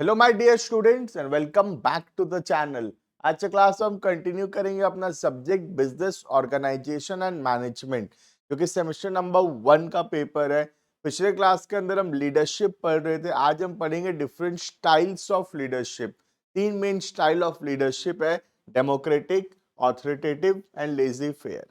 Hello my dear students and welcome back to the channel. आज के class में हम कंटिन्यू करेंगे अपना subject business organisation and management, जो कि सेमेस्टर नंबर 1 का पेपर है। पिछले क्लास के अंदर हम लीडरशिप पढ़ रहे थे। आज हम पढ़ेंगे different styles of leadership. 3 main style of leadership है: democratic, authoritative and laissez faire.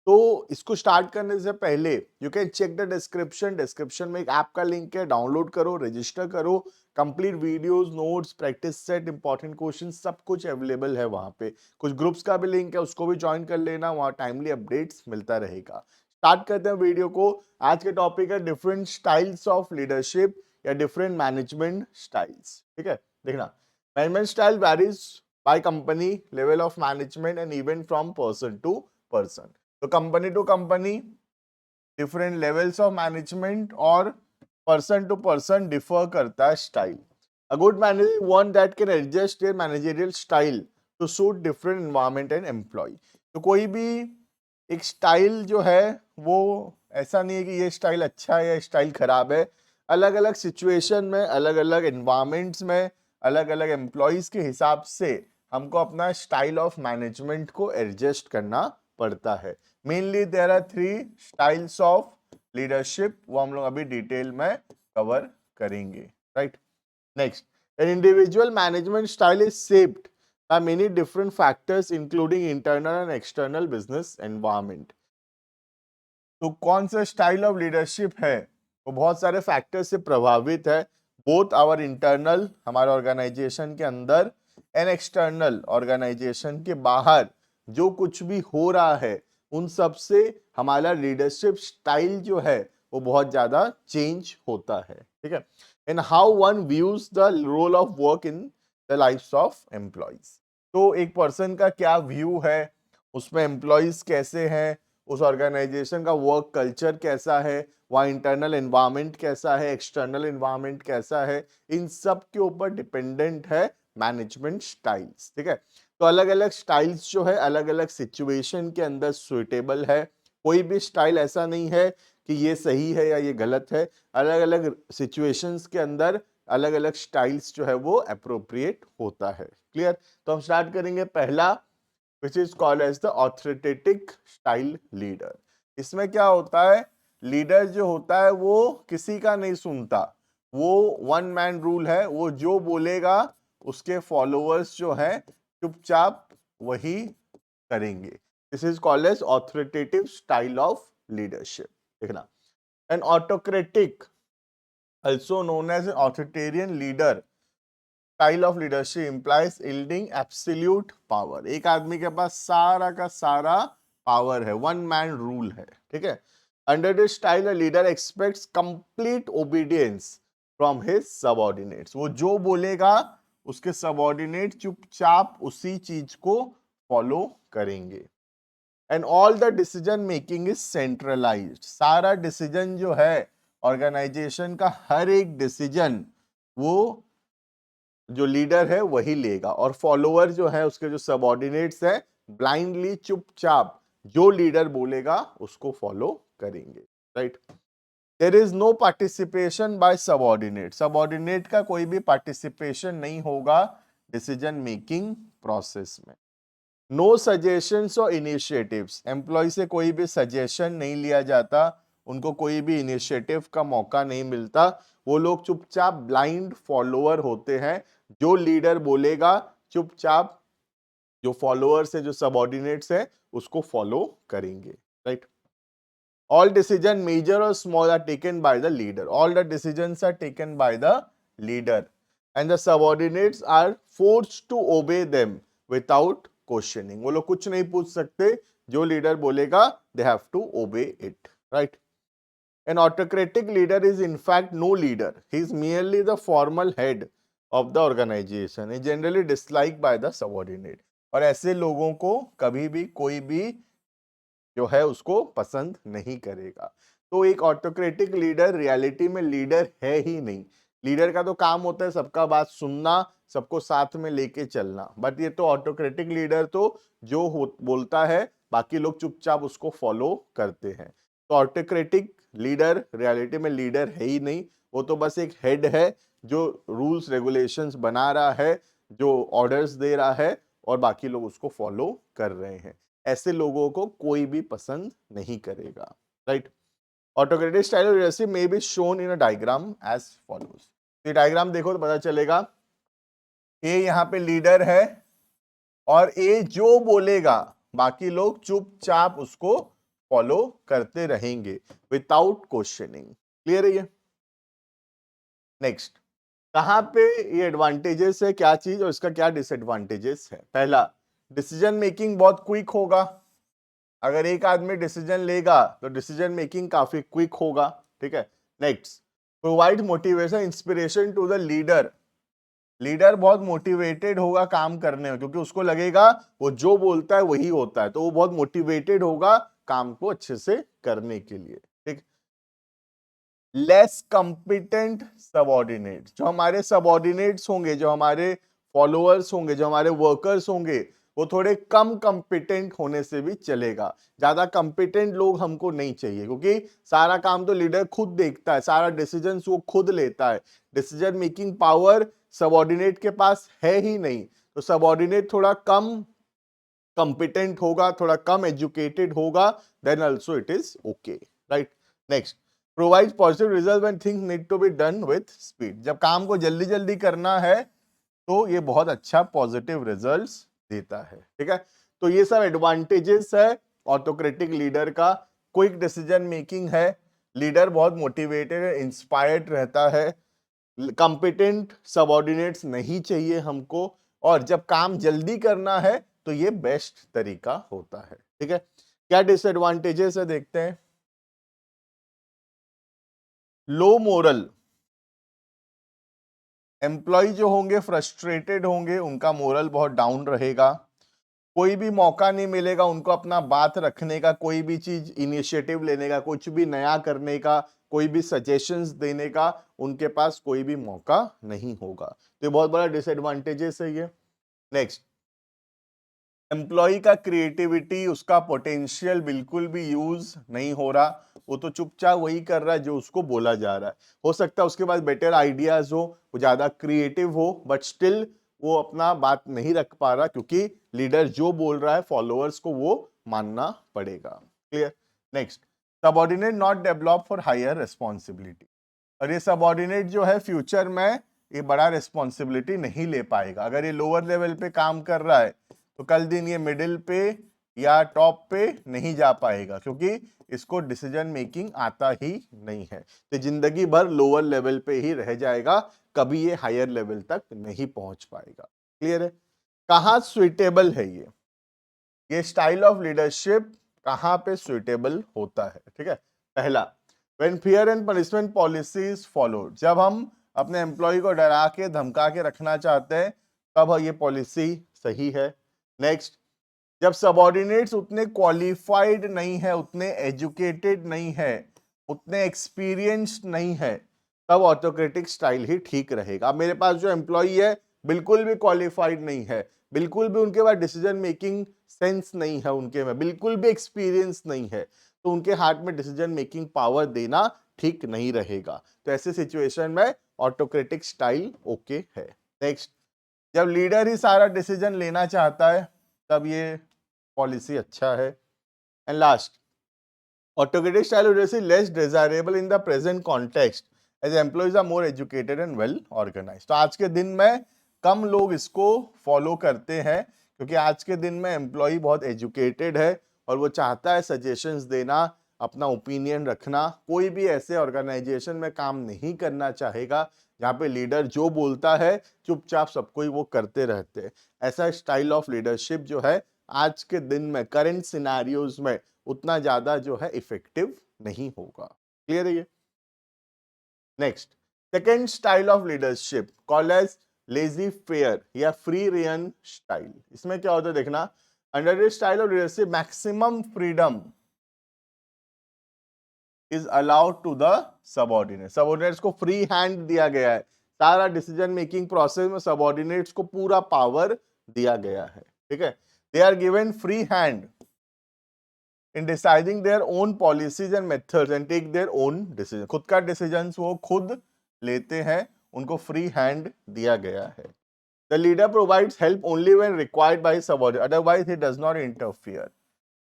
तो इसको स्टार्ट करने से पहले you can check the description. Description में एक ऐप का लिंक है, डाउनलोड करो, रजिस्टर करो। Complete videos, notes, practice set, important question सब कुछ अवेलेबल है वहां पे। कुछ ग्रुप्स का भी लिंक है, उसको भी ज्वाइन कर लेना, वहां टाइमली अपडेट्स मिलता रहेगा। स्टार्ट करते हैं वीडियो को। आज के टॉपिक है डिफरेंट स्टाइल्स ऑफ लीडरशिप या डिफरेंट मैनेजमेंट स्टाइल्स। ठीक है, देखना। Management style varies by company, level of management and even from person to person. तो company to company different levels of management और पर्सन टू पर्सन डिफर करता है style. A good manager one that can adjust their managerial style to suit different environment and employ. तो कोई भी एक style जो है वो ऐसा नहीं है कि ये स्टाइल अच्छा है या स्टाइल खराब है। अलग अलग सिचुएशन में, अलग अलग एनवायरमेंट्स में, अलग अलग एम्प्लॉयज के हिसाब से हमको अपना स्टाइल ऑफ मैनेजमेंट को एडजस्ट करना पड़ता है। Mainly there are 3 styles of leadership, वो हम लोग अभी डिटेल में कवर करेंगे। Right, next, an individual management style is shaped by many different factors including internal and external business environment। तो कौन सा स्टाइल ऑफ लीडरशिप है वो बहुत सारे फैक्टर से प्रभावित है, बोथ आवर इंटरनल, हमारे ऑर्गेनाइजेशन के अंदर, एंड एक्सटर्नल, ऑर्गेनाइजेशन के बाहर जो कुछ भी हो रहा है उन सब से हमारा लीडरशिप स्टाइल जो है वो बहुत ज्यादा चेंज होता है। ठीक है, and how one views the role of work in the life of employees. तो एक पर्सन का क्या व्यू है, उसमें एम्प्लॉयज कैसे हैं, उस ऑर्गेनाइजेशन का वर्क कल्चर कैसा है, वहाँ इंटरनल एनवायरनमेंट कैसा है, एक्सटर्नल एनवायरनमेंट कैसा है, इन सब के ऊपर डिपेंडेंट है मैनेजमेंट स्टाइल्स। ठीक है, तो अलग अलग स्टाइल्स जो है अलग अलग सिचुएशन के अंदर सुइटेबल है। कोई भी स्टाइल ऐसा नहीं है कि ये सही है या ये गलत है। अलग अलग सिचुएशंस के अंदर अलग अलग स्टाइल्स जो है वो अप्रोप्रिएट होता है। क्लियर? तो हम स्टार्ट करेंगे पहला, which is called as the authoritative style leader। इसमें क्या होता है, लीडर जो होता है वो किसी का नहीं सुनता, वो वन मैन रूल है, वो जो बोलेगा उसके फॉलोअर्स जो हैं चुपचाप वही करेंगे। This is called as authoritative style of leadership. देखना, an autocratic, also known as an authoritarian leader style of leadership implies yielding absolute power. एक आदमी के पास सारा का सारा पावर है, वन मैन रूल है। ठीक है, under this style a leader aspects complete obedience from his subordinates. वो जो बोलेगा उसके सबऑर्डिनेट चुपचाप उसी चीज को फॉलो करेंगे। And all the decision making is centralised. सारा डिसीजन जो है ऑर्गेनाइजेशन का, हर एक डिसीजन वो जो लीडर है वही लेगा, और फॉलोअर जो है उसके जो सबऑर्डिनेट्स हैं ब्लाइंडली चुपचाप जो लीडर बोलेगा उसको फॉलो करेंगे। Right, there is no participation by subordinate. Subordinate का कोई भी पार्टिसिपेशन नहीं होगा डिसीजन मेकिंग प्रोसेस में। नो सजेशंस और इनिशिएटिव्स, एम्प्लॉय से कोई भी सजेशन नहीं लिया जाता, उनको कोई भी इनिशिएटिव का मौका नहीं मिलता। वो लोग चुपचाप ब्लाइंड फॉलोअर होते हैं, जो लीडर बोलेगा चुपचाप जो फॉलोअर्स है, जो सबऑर्डिनेट्स है उसको फॉलो करेंगे। राइट, ऑल डिसीजन मेजर और small are taken by the leader. All the decisions are taken by the leader and the subordinates are forced to obey them without questioning. वो लोग कुछ नहीं पूछ सकते, जो लीडर बोलेगा they have to obey it. Right, an autocratic leader is in fact no leader, he is merely the formal head of the organization, is generally disliked by the subordinate। और ऐसे लोगों को कभी भी कोई भी जो है उसको पसंद नहीं करेगा। तो एक ऑटोक्रेटिक लीडर रियलिटी में लीडर है ही नहीं। लीडर का तो काम होता है सबका बात सुनना, सबको साथ में लेके चलना, बट ये तो ऑटोक्रेटिक लीडर तो जो बोलता है बाकी लोग चुपचाप उसको फॉलो करते हैं। तो ऑटोक्रेटिक लीडर रियलिटी में लीडर है ही नहीं, वो तो बस एक हेड है जो रूल्स रेगुलेशंस बना रहा है, जो ऑर्डर्स दे रहा है और बाकी लोग उसको फॉलो कर रहे हैं। ऐसे लोगों को कोई भी पसंद नहीं करेगा, right. Autocratic style of leadership may be shown in a diagram as follows. ये डायग्राम देखो तो पता चलेगा, ये यहाँ पे लीडर है और ये जो बोलेगा बाकी लोग चुपचाप उसको फॉलो करते रहेंगे विदाउट क्वेश्चनिंग। क्लियर है ये? नेक्स्ट, कहां पे ये एडवांटेजेस है, क्या चीज, और इसका क्या डिसएडवांटेजेस है। पहला, डिसीजन मेकिंग बहुत क्विक होगा। अगर एक आदमी डिसीजन लेगा तो डिसीजन मेकिंग काफी क्विक होगा, ठीक है। Next, provide motivation inspiration to the leader. Leader बहुत मोटिवेटेड होगा काम करने में, क्योंकि उसको लगेगा वो जो बोलता है वही होता है, तो वो बहुत मोटिवेटेड होगा काम को अच्छे से करने के लिए, ठीक। लेस कॉम्पिटेंट सबऑर्डिनेट, जो हमारे सबऑर्डिनेट्स होंगे, जो हमारे फॉलोअर्स होंगे, जो हमारे वर्कर्स होंगे, वो थोड़े कम कॉम्पिटेंट होने से भी चलेगा। ज्यादा कॉम्पिटेंट लोग हमको नहीं चाहिए, क्योंकि सारा काम तो लीडर खुद देखता है, सारा डिसीजन वो खुद लेता है। डिसीजन मेकिंग पावर सबऑर्डिनेट के पास है ही नहीं, तो सबऑर्डिनेट थोड़ा कम कॉम्पिटेंट होगा, थोड़ा कम एजुकेटेड होगा, then also it is okay, right. Next, provide positive result when things need to be done with speed. जब काम को जल्दी जल्दी करना है तो ये बहुत अच्छा पॉजिटिव रिजल्ट्स देता है, ठीक है। तो ये सब एडवांटेजेस है ऑटोक्रेटिक लीडर का। क्विक डिसीजन मेकिंग है, लीडर बहुत मोटिवेटेड है, इंस्पायर्ड रहता है, कॉम्पिटेंट सबऑर्डिनेट्स नहीं चाहिए हमको, और जब काम जल्दी करना है तो ये बेस्ट तरीका होता है, ठीक है। क्या डिसएडवांटेजेस है देखते हैं। लो मोरल, एम्प्लॉय जो होंगे फ्रस्ट्रेटेड होंगे, उनका मोरल बहुत डाउन रहेगा। कोई भी मौका नहीं मिलेगा उनको अपना बात रखने का, कोई भी चीज इनिशिएटिव लेने का, कुछ भी नया करने का, कोई भी सजेशंस देने का उनके पास कोई भी मौका नहीं होगा। तो ये बहुत बड़ा डिसएडवांटेजेस है ये। नेक्स्ट, एम्प्लॉय का क्रिएटिविटी, उसका पोटेंशियल बिल्कुल भी यूज नहीं हो रहा, वो तो चुपचाप वही कर रहा है जो उसको बोला जा रहा है। हो सकता है उसके पास बेटर आइडियाज हो, वो ज्यादा क्रिएटिव हो, बट स्टिल वो अपना बात नहीं रख पा रहा, क्योंकि लीडर जो बोल रहा है फॉलोअर्स को वो मानना पड़ेगा। Clear? Next, subordinate not develop for higher responsibility. और ये सबऑर्डिनेट जो है फ्यूचर में ये बड़ा रिस्पॉन्सिबिलिटी नहीं ले पाएगा। अगर ये लोअर लेवल पे काम कर रहा है तो कल दिन ये मिडिल पे या टॉप पे नहीं जा पाएगा, क्योंकि इसको डिसीजन मेकिंग आता ही नहीं है, तो जिंदगी भर लोअर लेवल पे ही रह जाएगा, कभी ये हायर लेवल तक नहीं पहुंच पाएगा। क्लियर है? कहाँ सुइटेबल है ये स्टाइल ऑफ लीडरशिप कहाँ पे सुइटेबल होता है, ठीक है। पहला, when fear and punishment policy is followed, जब हम अपने एम्प्लॉय को डरा के धमका के रखना चाहते हैं तब ये पॉलिसी सही है। नेक्स्ट, जब सबऑर्डिनेट्स उतने क्वालिफाइड नहीं है, उतने एजुकेटेड नहीं है, उतने एक्सपीरियंस्ड नहीं है, तब ऑटोक्रेटिक स्टाइल ही ठीक रहेगा। अब मेरे पास जो एम्प्लॉय है बिल्कुल भी क्वालिफाइड नहीं है, बिल्कुल भी उनके पास डिसीजन मेकिंग सेंस नहीं है, उनके में बिल्कुल भी एक्सपीरियंस नहीं है, तो उनके हाथ में डिसीजन मेकिंग पावर देना ठीक नहीं रहेगा। तो ऐसे सिचुएशन में ऑटोक्रेटिक स्टाइल ओके है। नेक्स्ट, जब लीडर ही सारा डिसीजन लेना चाहता है तब ये पॉलिसी अच्छा है। And last, autocratic style of leadership less desirable in the present context as employees are more educated and well organized। तो आज के दिन में कम लोग इसको फॉलो करते हैं, क्योंकि आज के दिन में एम्प्लॉय बहुत एजुकेटेड है और वो चाहता है सजेशंस देना, अपना ओपिनियन रखना। कोई भी ऐसे ऑर्गेनाइजेशन में काम नहीं करना चाहेगा जहाँ पे लीडर जो बोलता है चुपचाप सबको ही वो करते रहते हैं। ऐसा स्टाइल ऑफ लीडरशिप जो है आज के दिन में करंट सिनेरियोज में उतना ज्यादा जो है इफेक्टिव नहीं होगा। क्लियर है ये? Next, second style of leadership called as laissez faire या फ्री रेन स्टाइल। इसमें क्या होता है देखना, under this style of leadership maximum freedom is allowed to the subordinate. Subordinates को फ्री हैंड दिया गया है, सारा डिसीजन मेकिंग प्रोसेस में सबऑर्डिनेट्स को पूरा पावर दिया गया है, ठीक है। They are given free hand in deciding their own policies and methods and take their own decision। खुद का डिसीजन वो खुद लेते हैं उनको फ्री हैंड दिया गया है। The leader provides help only when required by subordinate, otherwise he does not interfere.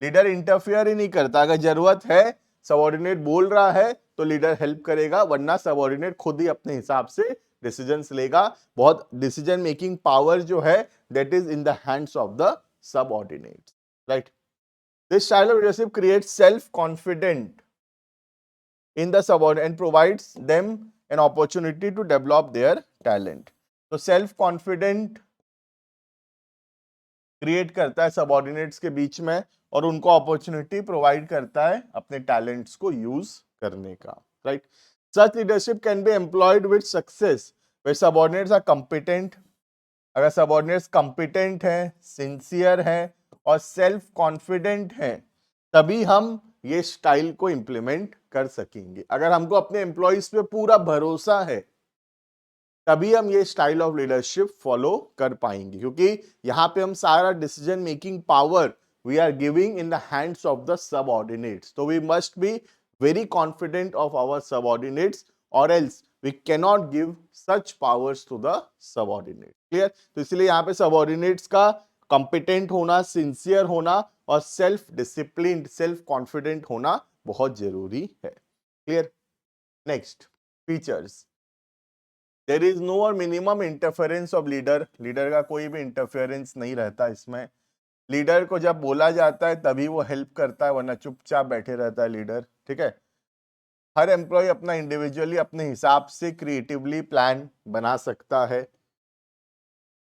Leader interfere ही नहीं करता, अगर जरूरत है, सबऑर्डिनेट बोल रहा है तो लीडर हेल्प करेगा, वरना सबऑर्डिनेट खुद ही अपने हिसाब से डिसीजंस लेगा। बहुत डिसीजन मेकिंग पावर जो है that is in the hands of the subordinate, right. This style of leadership creates self confident in the subordinate and provides them an opportunity to develop their talent. तो self confident create करता है subordinates के बीच में और उनको opportunity provide करता है अपने टैलेंट्स को यूज करने का, right. Such leadership can be employed with success where subordinates are competent. अगर सबऑर्डिनेट्स कॉम्पिटेंट हैं, सिंसियर हैं और सेल्फ कॉन्फिडेंट हैं, तभी हम ये स्टाइल को इंप्लीमेंट कर सकेंगे। अगर हमको अपने एम्प्लॉइज पे पूरा भरोसा है, तभी हम ये स्टाइल ऑफ लीडरशिप फॉलो कर पाएंगे, क्योंकि यहाँ पे हम सारा decision making power we are giving in the hands of the subordinates. तो we must be very confident of our subordinates और else we cannot give such powers to the subordinate. Clear? तो इसलिए यहाँ पे सबऑर्डिनेट्स का competent होना, sincere होना और सेल्फ डिसिप्लिन, सेल्फ कॉन्फिडेंट होना बहुत जरूरी है। Clear? Next, features. There is no और minimum interference of leader. Leader का कोई भी इंटरफेरेंस नहीं रहता इसमें। लीडर को जब बोला जाता है तभी वो हेल्प करता है, वरना चुपचाप बैठे रहता है लीडर, ठीक है। हर एम्प्लॉय अपना इंडिविजुअली अपने हिसाब से क्रिएटिवली प्लान बना सकता है।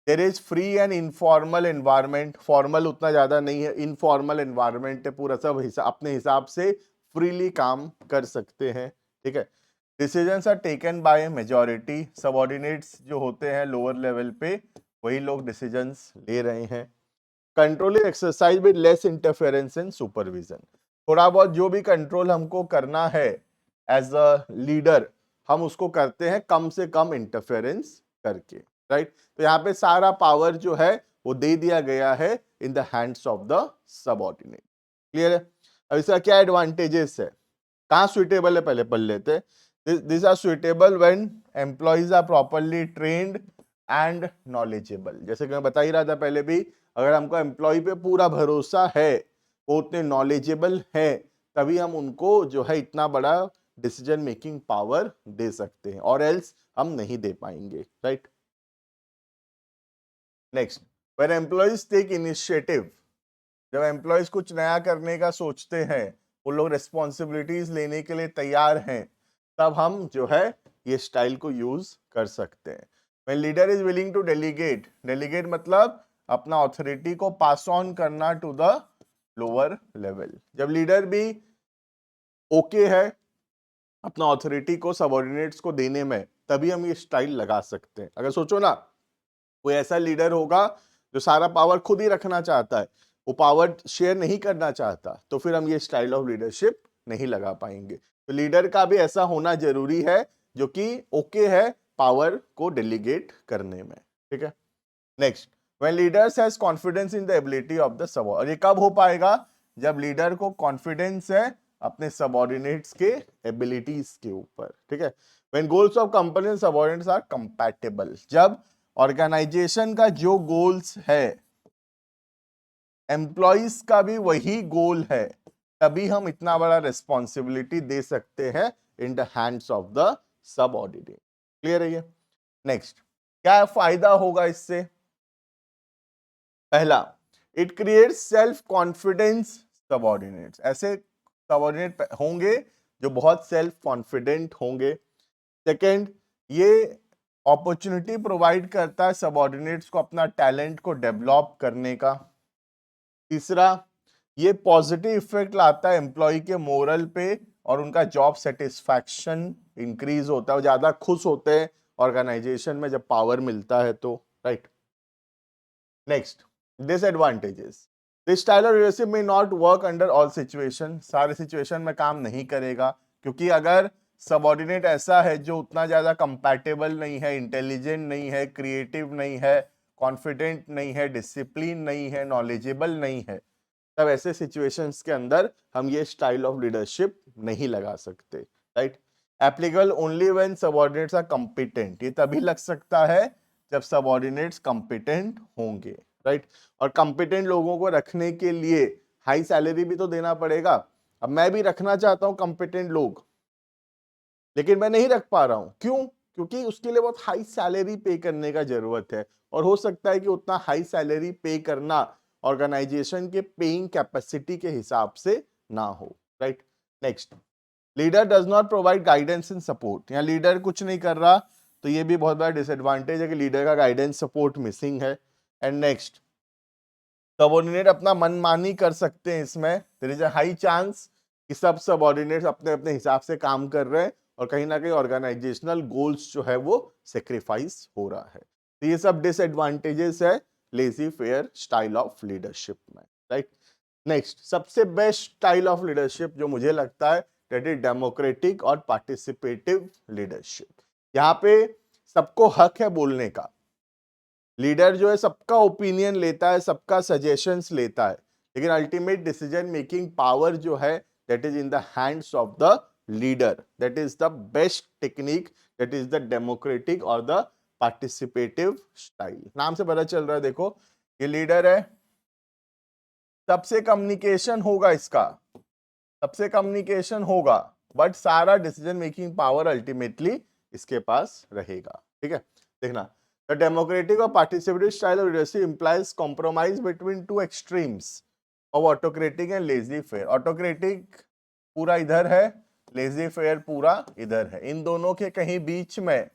There is free and informal environment. Formal उतना ज्यादा नहीं है, इनफॉर्मल एनवायरनमेंट है, पूरा सब अपने हिसाब से फ्रीली काम कर सकते हैं, ठीक है। Decisions are taken by majority. Subordinates जो होते हैं लोअर लेवल पे, वही लोग डिसीजंस ले रहे हैं। Control is exercise with less interference and supervision. थोड़ा बहुत जो भी कंट्रोल हमको करना है एज अ लीडर, हम उसको करते हैं कम से कम इंटरफेरेंस करके, राइट। तो यहाँ पे सारा पावर जो है वो दे दिया गया है in the hands of the subordinate. Clear है? अब इसका क्या एडवांटेजेस है, कहाँ सुइटेबल है, पहले पढ़ लेते। These are suitable when employees are properly trained and knowledgeable। जैसे कि मैं बता ही रहा था पहले भी, अगर हमको एम्प्लॉय पे पूरा भरोसा है, वो उतने नॉलेजेबल है, तभी हम उनको जो है इतना बड़ा डिसीजन मेकिंग पावर दे सकते हैं, और एल्स हम नहीं दे पाएंगे, right. Next, when employees take initiative। जब एम्प्लॉयज कुछ नया करने का सोचते हैं, वो लोग रिस्पॉन्सिबिलिटीज लेने के लिए तैयार हैं, तब हम जो है ये स्टाइल को यूज कर सकते हैं। When leader is willing to delegate, delegate मतलब अपना ऑथोरिटी को पास ऑन करना टू द लोअर लेवल। जब लीडर भी ओके है अपना ऑथोरिटी को सबऑर्डिनेट्स को देने में, तभी हम ये स्टाइल लगा सकते हैं। अगर सोचो ना, कोई ऐसा लीडर होगा जो सारा पावर खुद ही रखना चाहता है, वो पावर शेयर नहीं करना चाहता, तो फिर हम ये स्टाइल ऑफ लीडरशिप नहीं लगा पाएंगे। तो लीडर का भी ऐसा होना जरूरी है जो कि ओके है पावर को डेलीगेट करने में, ठीक है। Next, when leaders has confidence in the ability of the subordinate. और ये कब हो पाएगा, जब लीडर को कॉन्फिडेंस है अपने सबऑर्डिनेट्स के एबिलिटीज के ऊपर, ठीक है। When goals of company and subordinates are compatible. जब ऑर्गेनाइजेशन का जो गोल्स है, एम्प्लॉइज का भी वही गोल है, तभी हम इतना बड़ा रिस्पॉन्सिबिलिटी दे सकते हैं इन the hands of the subordinate. Clear है ये? नेक्स्ट, क्या फायदा होगा इससे? पहला, it creates self confidence subordinates. ऐसे सबऑर्डिनेट होंगे जो बहुत सेल्फ कॉन्फिडेंट होंगे। सेकेंड, ये अपॉर्चुनिटी प्रोवाइड करता है सबऑर्डिनेट्स को अपना टैलेंट को डेवलप करने का। तीसरा, ये पॉजिटिव इफेक्ट लाता है एम्प्लॉय के मोरल पे और उनका जॉब सेटिस्फैक्शन इंक्रीज होता है, वो ज्यादा खुश होते हैं ऑर्गेनाइजेशन में जब पावर मिलता है तो, right. Next, disadvantages. This style of leadership may not work under all situation. सारे सिचुएशन में काम नहीं करेगा, क्योंकि अगर सबऑर्डिनेट ऐसा है जो उतना ज्यादा कंपैटिबल नहीं है, इंटेलिजेंट नहीं है, क्रिएटिव नहीं है, कॉन्फिडेंट नहीं है, डिसिप्लिन नहीं है, नॉलेजेबल नहीं है, तब ऐसे सिचुएशंस के अंदर हम ये स्टाइल ऑफ लीडरशिप नहीं लगा सकते, right. Applicable only when subordinates are competent, ये तभी लग सकता है जब सबऑर्डिनेट्स कॉम्पिटेंट होंगे, राइट। और कॉम्पिटेंट लोगों को रखने के लिए हाई सैलरी भी तो देना पड़ेगा। अब मैं भी रखना चाहता हूं कॉम्पिटेंट लोग, लेकिन मैं नहीं रख पा रहा हूं, क्यों? क्योंकि उसके लिए बहुत हाई सैलरी पे करने का जरूरत है, और हो सकता है कि उतना हाई सैलरी पे करना ऑर्गेनाइजेशन के पेइंग कैपेसिटी के हिसाब से ना हो, right. Next, leader does not provide guidance in support, या लीडर कुछ नहीं कर रहा, तो ये भी बहुत बड़ा डिसएडवांटेज है कि लीडर का गाइडेंस सपोर्ट मिसिंग है। एंड नेक्स्ट, सबऑर्डिनेट अपना मनमानी कर सकते हैं इसमें, there is a high chance कि सब सबऑर्डिनेट्स अपने अपने हिसाब से काम कर रहे हैं और कहीं ना कहीं ऑर्गेनाइजेशनल गोल्स जो है वो सेक्रीफाइस हो रहा है। तो ये सब डिसएडवांटेजेस है lazy fair style of leadership में, राइट। नेक्स्ट, सबसे बेस्ट स्टाइल ऑफ लीडरशिप जो मुझे लगता है दैट इज डेमोक्रेटिक और पार्टिसिपेटिव लीडरशिप। यहाँ पे सबको हक है बोलने का, लीडर जो है सबका ओपिनियन लेता है, सबका सजेशंस लेता है, लेकिन अल्टीमेट डिसीजन मेकिंग पावर जो है that is in the hands of the leader. That is the best technique, that is the democratic और द पार्टिसिपेटिव स्टाइल। नाम से पता चल रहा है, देखो ये लीडर है, सबसे कम्युनिकेशन होगा इसका, सबसे कम्युनिकेशन होगा, बट सारा डिसीजन मेकिंग पावर अल्टीमेटली इसके पास रहेगा, ठीक है। देखना, द डेमोक्रेटिक और participative style of leadership implies compromise between two extremes of autocratic and laissez fair. Autocratic पूरा इधर है, लेजी फेयर पूरा इधर है, इन दोनों के कहीं बीच में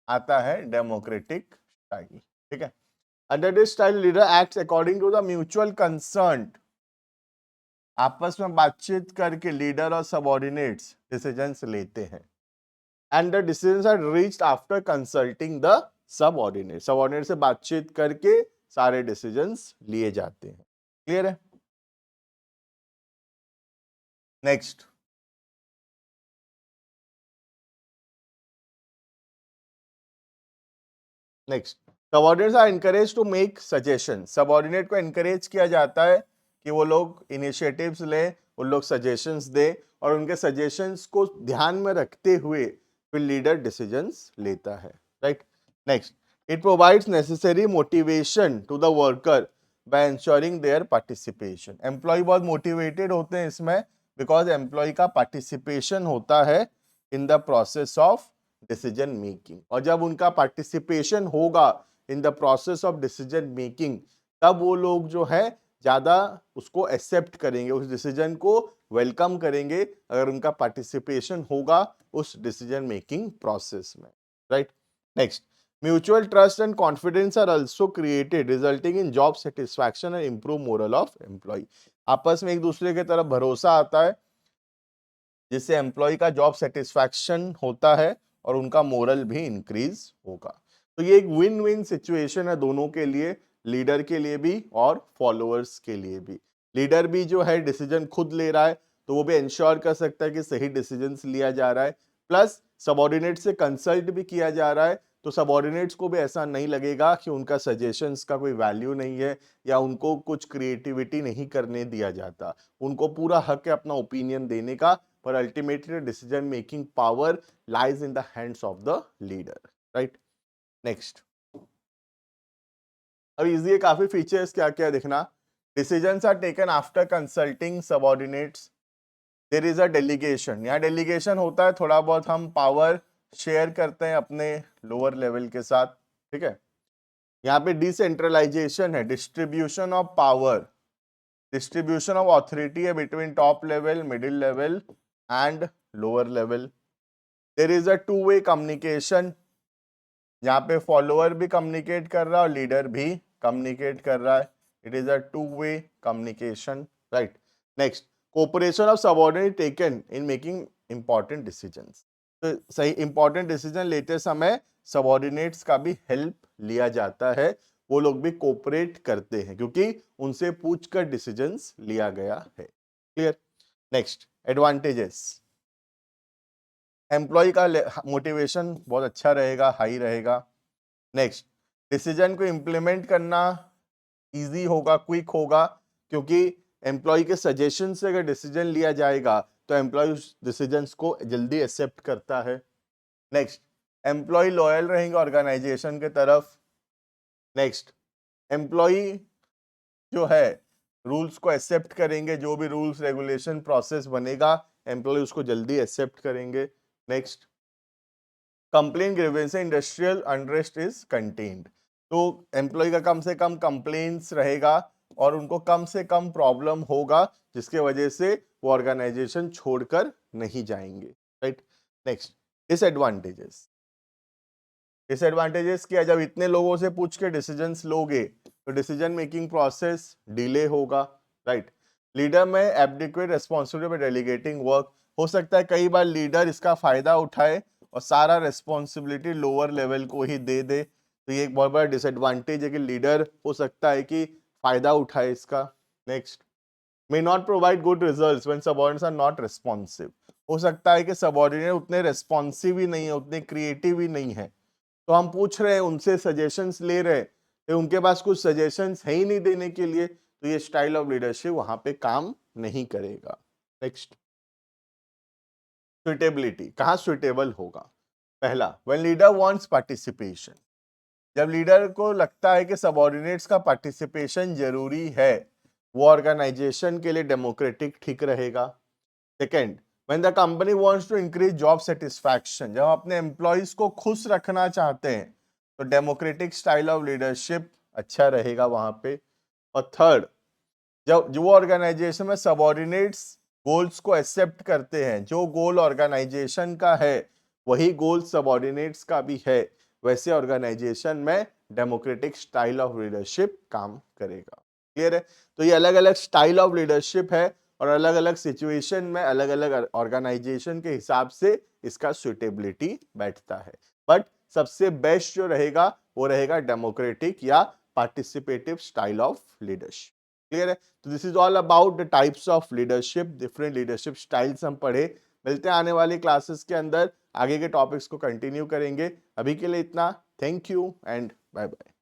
आता है डेमोक्रेटिक स्टाइल, ठीक है। Under this style leader acts according to the mutual concern, आपस में बातचीत करके लीडर और सबऑर्डिनेट्स डिसीजंस लेते हैं, and the decisions are reached after consulting the subordinate, subordinate से बातचीत करके सारे डिसीजंस लिए जाते हैं। क्लियर है? Next, next, subordinates are encourage to make suggestion, subordinate को एनकरेज किया जाता है कि वो लोग इनिशिएटिव्स लें, उन लोग सजेशंस दें, और उनके सजेशंस को ध्यान में रखते हुए फिर लीडर डिसीजंस लेता है, right. Next, it provides necessary motivation to the worker by ensuring their participation. Employee बहुत मोटिवेटेड होते हैं इसमें, बिकॉज एम्प्लॉय का पार्टिसिपेशन होता है in the process of decision making, और जब उनका पार्टिसिपेशन होगा in the process of decision making, तब वो लोग जो है ज्यादा उसको एक्सेप्ट करेंगे, उस डिसीजन को वेलकम करेंगे अगर उनका पार्टिसिपेशन होगा उस डिसीजन मेकिंग प्रोसेस में, right. Next, mutual trust and confidence are also created resulting in job satisfaction and improve morale of employee. आपस में एक दूसरे की तरफ भरोसा आता है, जिससे एम्प्लॉय का जॉब सेटिस्फैक्शन होता है और उनका मोरल भी इंक्रीज होगा। तो ये एक विन विन सिचुएशन है दोनों के लिए, लीडर के लिए भी और फॉलोअर्स के लिए भी। लीडर भी जो है डिसीजन खुद ले रहा है, तो वो भी इंश्योर कर सकता है कि सही डिसीजंस लिया जा रहा है, प्लस सबऑर्डिनेट से कंसल्ट भी किया जा रहा है, तो सबऑर्डिनेट्स को भी ऐसा नहीं लगेगा कि उनका सजेशंस का कोई वैल्यू नहीं है या उनको कुछ क्रिएटिविटी नहीं करने दिया जाता। उनको पूरा हक है अपना ओपिनियन देने का, पर ultimately decision making power lies in the hands of the leader, right. Next, अब इजी काफी फीचर्स क्या क्या दिखना, decisions are taken after consulting subordinates, there is a delegation, यहाँ डेलीगेशन होता है, थोड़ा बहुत हम पावर शेयर करते हैं अपने लोअर लेवल के साथ, ठीक है। यहाँ पे डिसेंट्रलाइजेशन है, distribution of power, distribution of authority है between top level, middle level and lower level. There is a two way communication, यहाँ पे फॉलोअर भी कम्युनिकेट कर रहा है और लीडर भी कम्युनिकेट कर रहा है, it is a two way communication, right. Next, cooperation of subordinate taken in making important decisions, तो सही इंपॉर्टेंट डिसीजन लेते समय सबऑर्डिनेट्स का भी हेल्प लिया जाता है, वो लोग भी कोऑपरेट करते हैं क्योंकि उनसे पूछकर डिसीजंस लिया गया है। क्लियर? नेक्स्ट, एडवांटेजेस, एम्प्लॉय का मोटिवेशन बहुत अच्छा रहेगा, हाई रहेगा। नेक्स्ट, डिसीजन को इम्प्लीमेंट करना इजी होगा, क्विक होगा, क्योंकि एम्प्लॉय के सजेशन से अगर डिसीजन लिया जाएगा तो एम्प्लॉय उस डिसीजंस को जल्दी एक्सेप्ट करता है। नेक्स्ट, एम्प्लॉय लॉयल रहेंगे ऑर्गेनाइजेशन के तरफ। नेक्स्ट, एम्प्लॉय जो है रूल्स को एक्सेप्ट करेंगे, जो भी रूल्स रेगुलेशन प्रोसेस बनेगा एम्प्लॉय उसको जल्दी एक्सेप्ट करेंगे। Next, complain grievance industrial unrest is contained, तो एम्प्लॉय का कम से कम कंप्लेन्स रहेगा और उनको कम से कम प्रॉब्लम होगा, जिसके वजह से वो ऑर्गेनाइजेशन छोड़कर नहीं जाएंगे। राइट। Next, disadvantages. डिसएडवांटेजेस क्या है, जब इतने लोगों से पूछ के डिसीजंस लोगे तो डिसीजन मेकिंग प्रोसेस डिले होगा। राइट। लीडर में एब्डिक्वेट रेस्पॉन्सिबिलिटी डेलीगेटिंग वर्क, हो सकता है कई बार लीडर इसका फायदा उठाए और सारा रेस्पॉन्सिबिलिटी लोअर लेवल को ही दे दे, तो ये एक बहुत बड़ा डिसएडवांटेज है कि लीडर हो सकता है कि फायदा उठाए इसका। Next, may not provide good results when subordinates are not responsive, हो सकता है कि सबऑर्डिनेट उतने रेस्पॉन्सिव ही नहीं है, उतने क्रिएटिव ही नहीं है, तो हम पूछ रहे हैं उनसे सजेशंस ले रहे हैं, तो उनके पास कुछ सजेशंस है ही नहीं देने के लिए, तो ये स्टाइल ऑफ लीडरशिप वहां पे काम नहीं करेगा। नेक्स्ट, सुटेबिलिटी, कहाँ सुटेबल होगा। पहला, व्हेन लीडर वांट्स पार्टिसिपेशन, जब लीडर को लगता है कि सबऑर्डिनेट्स का पार्टिसिपेशन जरूरी है, वो ऑर्गेनाइजेशन के लिए डेमोक्रेटिक ठीक रहेगा। Second, when the company wants to increase job satisfaction, जब अपने एम्प्लॉइज को खुश रखना चाहते हैं तो डेमोक्रेटिक स्टाइल ऑफ लीडरशिप अच्छा रहेगा वहां पे। और थर्ड, जब जो ऑर्गेनाइजेशन में सबऑर्डिनेट्स गोल्स को एक्सेप्ट करते हैं, जो गोल ऑर्गेनाइजेशन का है वही गोल सबऑर्डिनेट्स का भी है, वैसे ऑर्गेनाइजेशन में डेमोक्रेटिक स्टाइल ऑफ लीडरशिप काम करेगा। क्लियर है। तो ये अलग अलग स्टाइल ऑफ लीडरशिप है और अलग अलग सिचुएशन में अलग अलग ऑर्गेनाइजेशन के हिसाब से इसका सुटेबिलिटी बैठता है, बट सबसे बेस्ट जो रहेगा वो रहेगा डेमोक्रेटिक या participative style of leadership. Clear है। तो this is all about the types of leadership, different leadership styles हम पढ़े। मिलते हैं आने वाली क्लासेस के अंदर, आगे के टॉपिक्स को कंटिन्यू करेंगे। अभी के लिए इतना, thank you and bye bye.